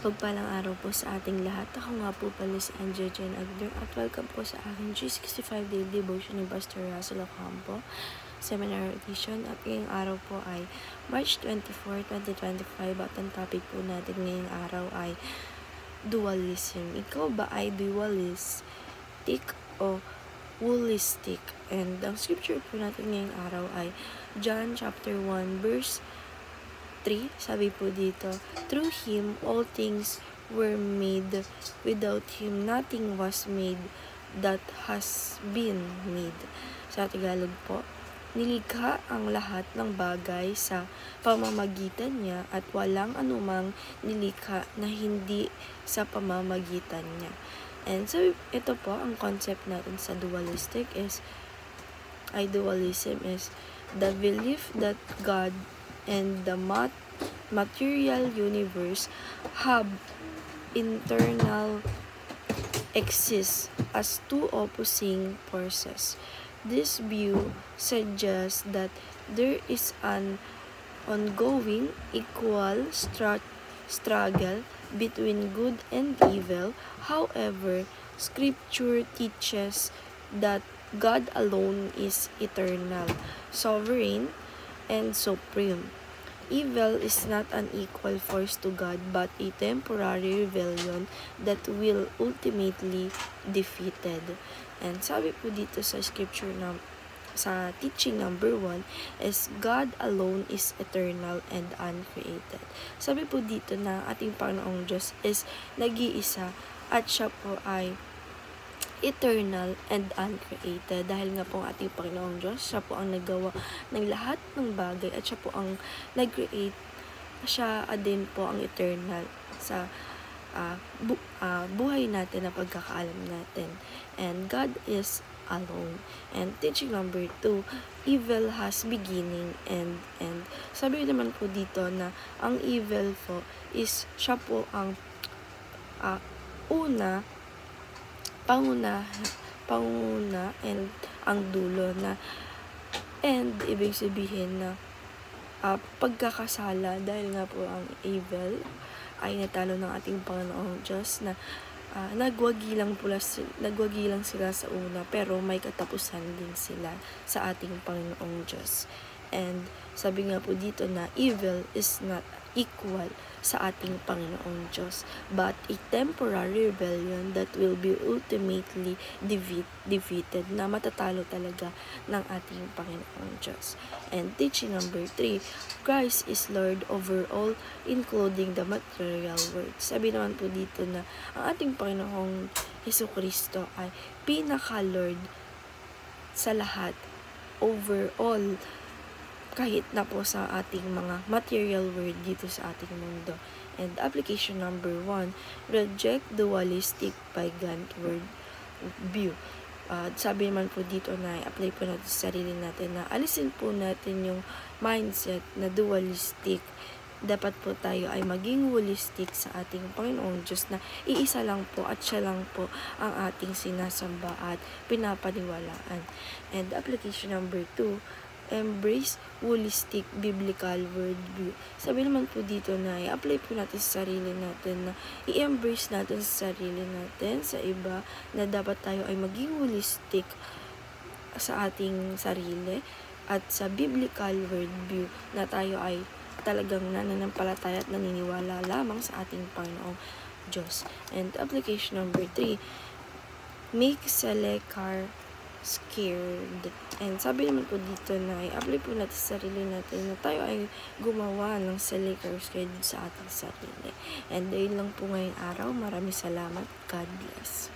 Pagpalang araw po sa ating lahat. Ako nga po pala si Angel Jen Agner at welcome po sa aking 365 Daily Devotion ni Pastor Russell Ocampo, Seminar Edition. At ngayong araw po ay March 24, 2025 at ang topic po natin ngayong araw ay dualism. Ikaw ba ay dualistic o holistic? And ang scripture po natin ngayong araw ay John chapter 1 verse 3, sabi po dito, through Him all things were made, without Him nothing was made that has been made. Sa Tagalog po, nilikha ang lahat ng bagay sa pamamagitan niya at walang anumang nilikha na hindi sa pamamagitan niya. And so, ito po, ang concept natin sa dualism is the belief that God and the material universe have internal exist as two opposing forces. This view suggests that there is an ongoing equal struggle between good and evil. However, Scripture teaches that God alone is eternal, sovereign, and supreme. Evil is not an equal force to God but a temporary rebellion that will ultimately defeated. And sabi po dito sa scripture na sa teaching number 1 is God alone is eternal and uncreated. Sabi po dito na ating Panginoong Diyos is nag-iisa at siya po ay eternal and uncreated. Dahil nga po ang ating Panginoong Diyos, siya po ang naggawa ng lahat ng bagay at siya po ang nag-create. Siya din po ang eternal sa buhay natin na pagkakaalam natin. And God is alone. And teaching number 2, evil has beginning and end. Sabi naman po dito na ang evil po is siya po ang panguna and ang dulo na and ibig sabihin na pagkakasala dahil nga po ang evil ay natalo ng ating Panginoong Diyos na nagwagilang sila sa una pero may katapusan din sila sa ating Panginoong Diyos. And sabi nga po dito na evil is not equal sa ating Panginoong Diyos but a temporary rebellion that will be ultimately defeated, na matatalo talaga ng ating Panginoong Diyos. And teaching number 3, Christ is Lord over all including the material world. Sabi naman po dito na ang ating Panginoong Jesucristo ay pinaka-Lord sa lahat, over all, kahit na po sa ating mga material world dito sa ating mundo. And application number 1, reject dualistic pagan world view. Sabi naman po dito na i-apply po natin sa sarili natin na alisin po natin yung mindset na dualistic. Dapat po tayo ay maging holistic sa ating Panginoong Diyos na iisa lang po at siya lang po ang ating sinasamba at pinapaniwalaan. And application number 2, embrace holistic biblical worldview. Sabi naman po dito na i-apply po natin sa sarili natin na i-embrace natin sa sarili natin, sa iba, na dapat tayo ay maging holistic sa ating sarili at sa biblical worldview na tayo ay talagang nananampalataya at naniniwala lamang sa ating Panginoong Diyos. And application number 3, make Selekar scared. And sabi naman po dito na i-apply po natin sa sarili natin na tayo ay gumawa ng Selekar scared sa ating sarili. And ayun lang po ngayong araw. Maraming salamat. God bless.